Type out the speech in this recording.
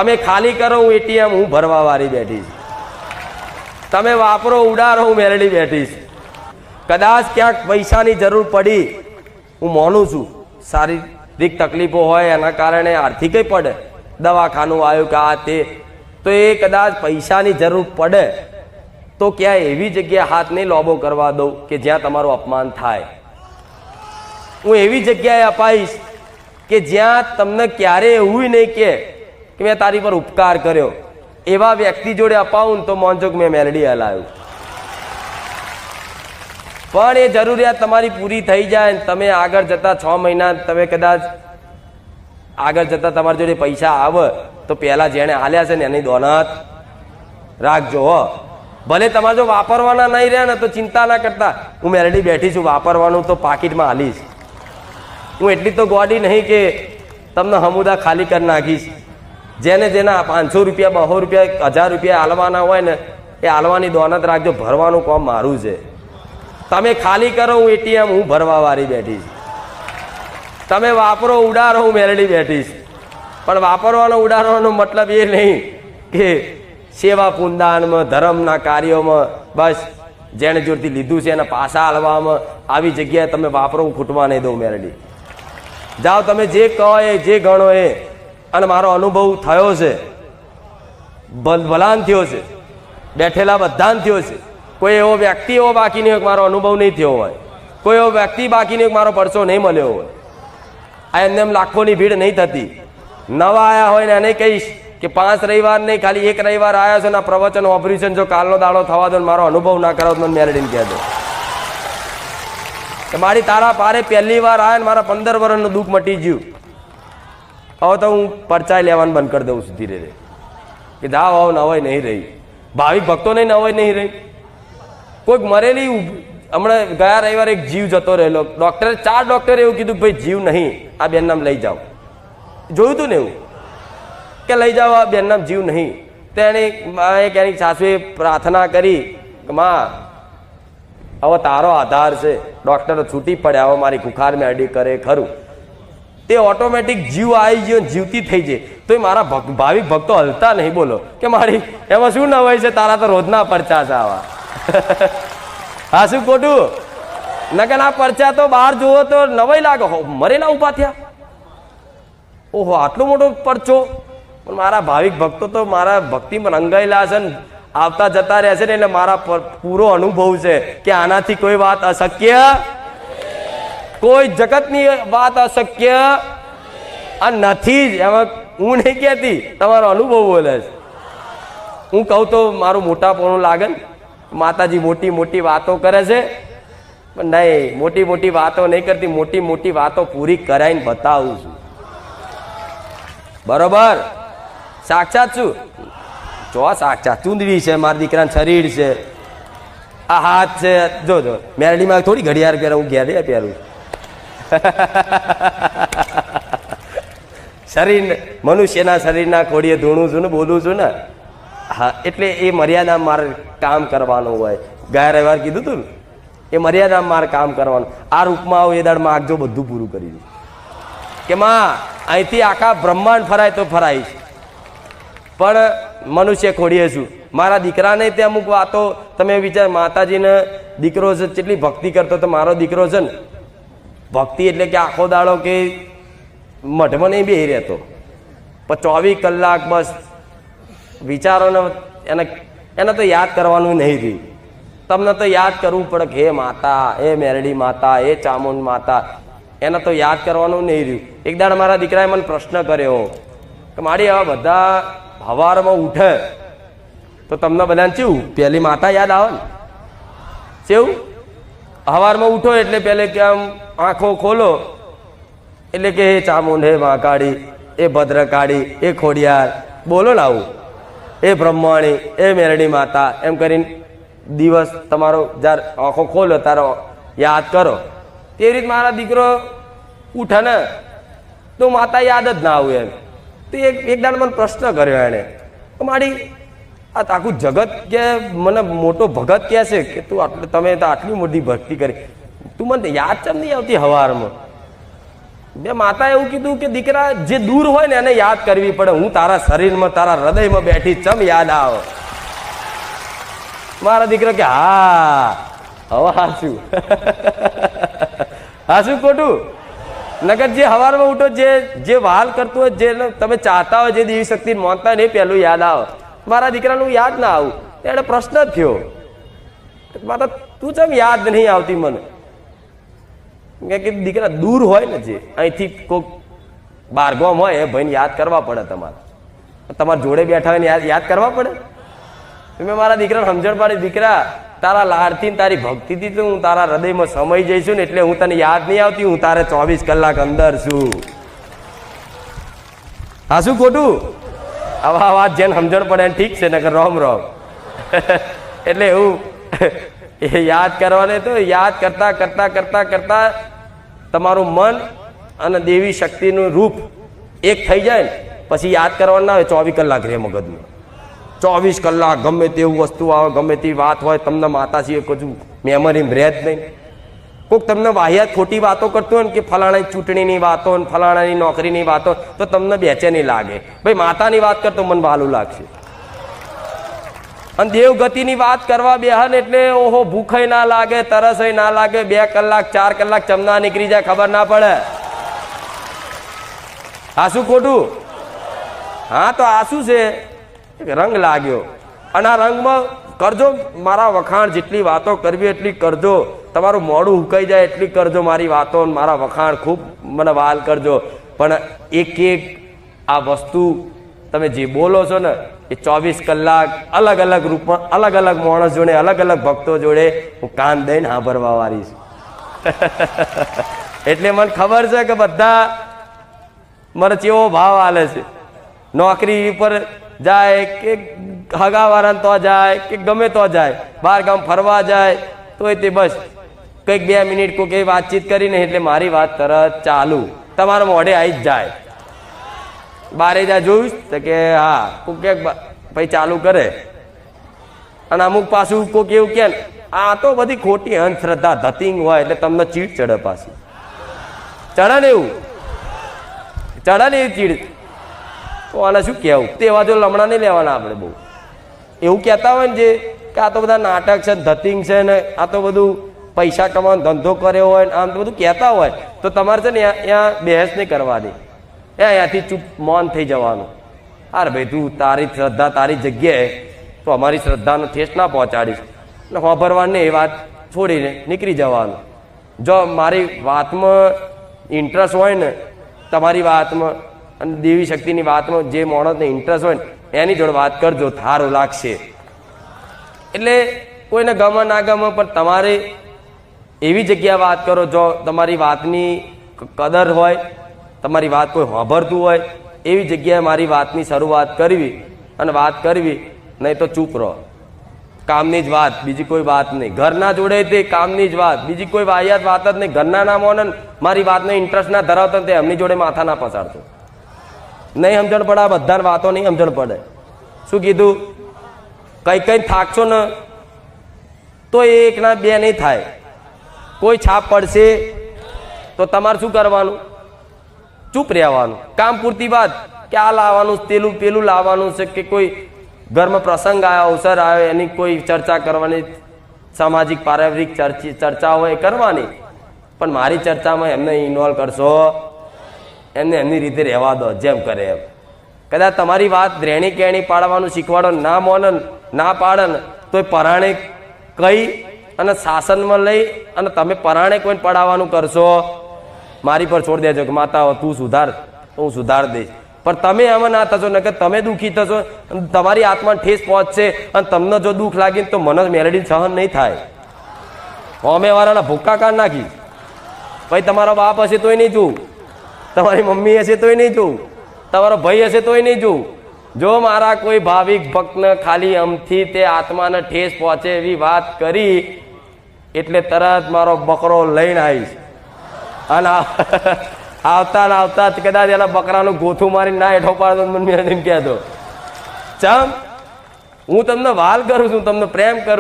તમે ખાલી કરો હું એટીએમ હું ભરવા વાળી બેઠી છું, તમે વાપરો ઉડાડો હું મેલડી બેઠી છું. કદાચ ક્યાંક પૈસાની જરૂર પડી, હું માનું છું શારીરિક તકલીફો હોય એના કારણે આર્થિક પડે, દવાખાનું આવ્યું કે આ તે, તો એ કદાચ પૈસાની જરૂર પડે તો ક્યાંય એવી જગ્યાએ હાથ નહીં લોબો કરવા દઉં કે જ્યાં તમારું અપમાન થાય. હું એવી જગ્યાએ અપાઈશ કે જ્યાં તમને ક્યારે એવું નહીં કે મેં તારી પર ઉપકાર કર્યો. એવા વ્યક્તિ જોડે અપાવું તો મોનજો કે મેં મેલડી હલાવ્યું. પણ એ જરૂરિયાત તમારી પૂરી થઈ જાય ને તમે આગળ જતા 6 મહિના તમે કદાચ આગળ જતા તમારી જોડે પૈસા આવે તો પહેલા જેને હાલ્યા છે ને એની દોનત રાખજો. હો ભલે તમારે જો વાપરવાના નહીં રહ્યા ને તો ચિંતા ના કરતા, હું મેલડી બેઠી છું, વાપરવાનું તો પાકીટમાં હાલીશ. હું એટલી તો ગોડી નહીં કે તમને હમુદા ખાલી કરી નાખીશ. જેને જેના 500 રૂપિયા 200 રૂપિયા 1000 રૂપિયા હાલવાના હોય ને એ હાલવાની દોનત રાખજો. ભરવાનું કામ મારું છે. તમે ખાલી કરો હું એટીએમ હું ભરવા વાળી બેઠી છું, તમે વાપરો ઉડાડો હું મેલડી બેઠી છું. પણ વાપરવાનો ઉડાડવાનો મતલબ એ નહીં કે સેવા પુનદાનમાં ધર્મના કાર્યોમાં બસ જેને જોરથી લીધું છે એના પાસા હાલવામાં આવી જગ્યાએ તમે વાપરો હું ખૂટવા નહીં દઉં મેલડી. જાઓ તમે જે કહો એ જે ગણો એ. અને મારો અનુભવ થયો છે, ભલાન થયો છે, બેઠેલા બધાન થયો છે. કોઈ એવો વ્યક્તિ એવો બાકી નહીં હોય મારો અનુભવ નહીં થયો હોય, કોઈ એવો વ્યક્તિ બાકી નહીં મારો પરસો નહીં મળ્યો હોય. આ એમને એમ લાખોની ભીડ નહીં થતી. નવા આવ્યા હોય ને એને કહીશ કે 5 રવિવાર નહીં ખાલી 1 રવિવાર આવ્યા છે ને પ્રવચન ઓપરેશન જો કાલનો દાડો થવા દો મારો અનુભવ ના કરાવો તો મને મેલડીને કહેજો કે મારી તારા પારે પહેલી વાર આવ્યા ને મારા 15 વર્ષનું દુઃખ મટી ગયું. હવે તો હું પરચાઈ લેવાનું બંધ કરી દઉં છું ધીરે ધીરે કે જાઓ હવે નવાઈ નહીં રહી. ભાવિક ભક્તોને નવાઈ નહીં રહી. કોઈક મરેલી હમણાં ગયા રવિવારે એક જીવ જતો રહેલો, ડોક્ટરે 4 ડોક્ટરે એવું કીધું કે ભાઈ જીવ નહીં, આ બેન નામ લઈ જાઓ. જોયું હતું ને એવું કે લઈ જાઓ આ બેન નામ જીવ નહીં. તો એને એની સાસુએ પ્રાર્થના કરી કે માં હવે તારો આધાર છે. ડોક્ટરો છૂટી પડ્યા, હવે મારી કુખાર મેડી કરે ખરું. તે ઓટોમેટિક જીવ આવી ગયો, જીવતી થઈ જાય. તો એ મારા ભાવિક ભક્તો હલતા નહીં. બોલો કે મારી એમાં શું નવાઈ છે? તારા તો રોજના પરચા છે આવા. હા શું ખોટું? નકર આ પરચા તો બહાર જુઓ તો નવાઈ લાગે. મરેલા ઉભા થયા, ઓહો આટલો મોટો પરચો. પણ મારા ભાવિક ભક્તો તો મારા ભક્તિમાં રંગાયેલા છે ને આવતા જતા રહેશે ને એટલે મારા પૂરો અનુભવ છે કે આનાથી કોઈ વાત અશક્ય, કોઈ જગતની વાત અશક્ય નથી જ. એમાં હું નહીં કહેતી, તમારો અનુભવ બોલે છે. હું કહું તો મારું મોટાપણું લાગે ને, માતાજી મોટી મોટી વાતો કરે છે પણ નહીં, મોટી મોટી વાતો નહીં કરતી, મોટી મોટી વાતો પૂરી કરાઈને બતાવું છું. બરોબર? સાક્ષાત છું. જો સાક્ષાત ચૂંદડી છે, મારા દીકરાનું શરીર છે, આ હાથ છે. જો જો મેરડીમાં થોડી ઘડિયાળ પહેરે, હું ઘેર પહેરું. શરીર મનુષ્યના શરીરના ખોડીએ ધૂણું છું ને બોલું છું ને. હા એટલે એ મર્યાદા મારે કામ કરવાનું હોય. ગયા રવિવાર કીધું તું ને એ મર્યાદા મારે કામ કરવાનું. આ રૂપમાં આવું એ દાડ માગજો, બધું પૂરું કરી દઉં કે માં અહીંથી આખા બ્રહ્માંડ ફરાય તો ફરાય. પણ મનુષ્ય ખોડીએ છું. મારા દીકરાને તે અમુક વાતો તમે વિચાર, માતાજીને દીકરો છે, કેટલી ભક્તિ કરતો તો મારો દીકરો છે ને, ભક્તિ એટલે કે આખો દાડો કે મઢમાં નહીં બેહી રહેતો, પણ 24 કલાક બસ વિચારોને એને તો યાદ કરવાનું નહીં રહ્યું. તમને તો યાદ કરવું પડે કે હે માતા, હે મેરડી માતા, હે ચામુંડ માતા, એને તો યાદ કરવાનું નહીં રહ્યું. એક દાડ મારા દીકરાએ મને પ્રશ્ન કર્યો કે મારી આવા બધા હવારમાં ઉઠે તો તમને બધાને કેવું પહેલી માતા યાદ આવે ને? કેવું હવારમાં ઉઠો એટલે પહેલે કે આમ આંખો ખોલો એટલે કે હે ચામુંડ, હે મહાકાળી, એ ભદ્રકાળી, એ ખોડિયાર, બોલો ને આવું, એ બ્રહ્માણી, એ મેરડી માતા, એમ કરીને દિવસ તમારો જ્યારે આંખો ખોલો તારો યાદ કરો. તેવી રીતે મારા દીકરો ઉઠે ને તો માતા યાદ જ ના આવે એમ. તો એક દાડ મને પ્રશ્ન કર્યો એણે, મારી આ આખું જગત કે મને મોટો ભગત કહે છે કે તું આટલું, તમે તો આટલી મોટી ભક્તિ કરી, તું મને યાદ ચમ નહીં આવતી હવારમાં? બે માતા એવું કીધું કે દીકરા જે દૂર હોય ને એને યાદ કરવી પડે. હું તારા શરીરમાં તારા હૃદયમાં બેઠી ચમ યાદ આવ. મારા દીકરા કે હા હવે હાશું હાશું ખોટું. નગર જે હવારમાં ઉઠો જે વાલ કરતું હોય, જે તમે ચાહતા હોય, જે દેવી શક્તિ માનતા હોય ને પહેલું યાદ આવે. મારા દીકરાનું યાદ ના આવું એને પ્રશ્ન જ થયો, માતા તું ચમ યાદ નહીં આવતી મને. કે દીકરા દૂર હોય ને, જે અહીંથી કોઈક બારગામ હોય એ ભાઈને યાદ કરવા પડે. તમારા જોડે બેઠા હોય ને યાદ કરવા પડે. મેં મારા દીકરાને સમજણ પાડી, દીકરા તારા લાડથી તારી ભક્તિથી તો હું તારા હૃદયમાં સમય જઈશું ને એટલે હું તને યાદ નહીં આવતી. હું તારે 24 કલાક અંદર છું. હા શું ખોટું? આવા વાત જેને સમજણ પડે એને ઠીક છે, નકર રોમ રોમ. એટલે એવું એ યાદ કરવાને તો યાદ કરતા કરતા કરતા કરતા તમારું મન અને દેવી શક્તિનું રૂપ એક થઈ જાય ને પછી યાદ કરવાનું ના હોય. 24 કલાક રહે મગજમાં. 24 કલાક ગમે તેવું વસ્તુ આવે, ગમે તેવી વાત હોય, તમને માતાજીએ કશું મેમરીમાં રહે જ નહીં. કોઈક તમને વાહિયાત ખોટી વાતો કરતું હોય ને કે ફલાણાની ચૂંટણીની વાતો ને ફલાણાની નોકરીની વાતો, તો તમને બેચેની લાગે. ભાઈ માતાની વાત કરતો મને વહાલું લાગશે. અને દેવગતિની વાત કરવા બેહન એટલે ઓહો ભૂખાઈ ના લાગે, તરસય ના લાગે. 2 કલાક 4 કલાક ચમના નીકળી જાય ખબર ના પડે. આ શું ખોટું? હા તો આ શું છે? રંગ લાગ્યો. અને આ રંગમાં કરજો મારા વખાણ. જેટલી વાતો કરવી એટલી કરજો. તમારું મોડું ઉકાઈ જાય એટલી કરજો મારી વાતો, મારા વખાણ ખૂબ મને વાલ કરજો. પણ એક એક આ વસ્તુ તમે જે બોલો છો ને એ 24 કલાક અલગ અલગ રૂપમાં અલગ અલગ માણસ જોડે, અલગ અલગ ભક્તો જોડે હું કાન દઈને સાંભળવા વાળી છું. એટલે મને ખબર છે કે બધા મને કેવો ભાવ આલે છે. નોકરી ઉપર જાય કે હગાવાળાને તો જાય કે ગમે તો જાય, બહાર ગામ ફરવા જાય તોય તે બસ કંઈક 2 મિનિટ કોઈ વાતચીત કરીને એટલે મારી વાત તરત ચાલુ તમારા મોઢે આવી જ જાય. બારે જા જોયું તો કે હા કોઈક ભાઈ ચાલુ કરે. અને અમુક પાછું કોઈક એવું કે આ તો બધી ખોટી અંધશ્રદ્ધા ધતિંગ હોય એટલે તમને ચીડ ચડે. પાછી ચડે ને એવું ચડે ને એવી ચીડ. તો આને શું કહેવું? તેવા જો લમણા નહીં લેવાના આપણે. બહુ એવું કહેતા હોય ને જે કે આ તો બધા નાટક છે, ધતિંગ છે ને આ તો બધું પૈસા કમાવાનો ધંધો કર્યો હોય ને આમ તો બધું કહેતા હોય, તો તમારે છે ને ત્યાં બહેસ નહીં કરવાની. અહીંયાથી ચૂપ મૌન થઈ જવાનું. અરે ભાઈ તું તારી શ્રદ્ધા તારી જગ્યાએ, તો અમારી શ્રદ્ધાનો ઠેસ ના પહોંચાડીશ. એટલે વાપરવાની એ વાત છોડીને નીકળી જવાનું. જો મારી વાતમાં ઇન્ટરેસ્ટ હોય ને, તમારી વાતમાં અને દેવી શક્તિની વાતમાં જે માણસને ઇન્ટરેસ્ટ હોય ને એની જોડે વાત કરજો, સારું લાગશે. એટલે કોઈને ગમે ના ગમે પણ તમારે એવી જગ્યાએ વાત કરો જો તમારી વાતની કદર હોય, તમારી વાત કોઈ સાંભળતું હોય એવી જગ્યાએ મારી વાતની શરૂઆત કરવી અને વાત કરવી. નહીં તો ચૂપ રહો. કામની જ વાત, બીજી કોઈ વાત નહીં. ઘરના જોડે તે કામની જ વાત, બીજી કોઈ વાહિયાત વાત જ નહીં. ઘરના ના મોને મારી વાતનો ઇન્ટરેસ્ટ ના ધરાવતા તે એમની જોડે માથા ના પસાડતો. નહીં સમજણ પડે. આ બધાને વાતો નહીં સમજણ પડે. શું કીધું? કઈ કઈ થાકશો ને તો એક ના બે નહીં થાય. કોઈ છાપ પડશે તો તમારે શું કરવાનું? ચૂપ રહેવાનું. કામ પૂરતી વાત કે આ લાવવાનું પેલું લાવવાનું છે કે કોઈ ઘરમાં પ્રસંગ આવ્યો, અવસર આવ્યો, એની કોઈ ચર્ચા કરવાની, સામાજિક પારિવારિક ચર્ચા હોય કરવાની. પણ મારી ચર્ચામાં એમને ઇન્વોલ્વ કરશો, એમને એમની રીતે રહેવા દો જેમ કરે એમ. કદાચ તમારી વાત રેણી કેણી પાડવાનું શીખવાડો, ના મોને ના પાડે તો એ પરાણે કઈ અને શાસનમાં લઈ અને તમે પરાણે કોઈને પડાવવાનું કરશો, મારી પર છોડી દેજો કે માતા તું સુધાર તો હું સુધાર દઈશ. પણ તમે એમાં ના થશો ને કે તમે દુઃખી થશો, તમારી આત્માને ઠેસ પહોંચશે અને તમને જો દુઃખ લાગી તો મને મેલેડી સહન નહીં થાય. અમે વાળાના ભૂક્કા કાઢ નાખી. ભાઈ તમારો બાપ હશે તોય નહીં જોઉં, તમારી મમ્મી હશે તોય નહીં જોઉં, તમારો ભાઈ હશે તોય નહીં જોઉં. જો મારા કોઈ ભાવિક ભક્તને ખાલી આમથી તે આત્માને ઠેસ પહોંચે એવી વાત કરી એટલે તરત મારો બકરો લઈને આવીશ. અને આવતા ને આવતા કદાચ એના બકરાનું ગોથું મારી ના હેઠો પાડતો મને કહેતો ચમ હું તમને વાલ કરું છું, તમને પ્રેમ કરું.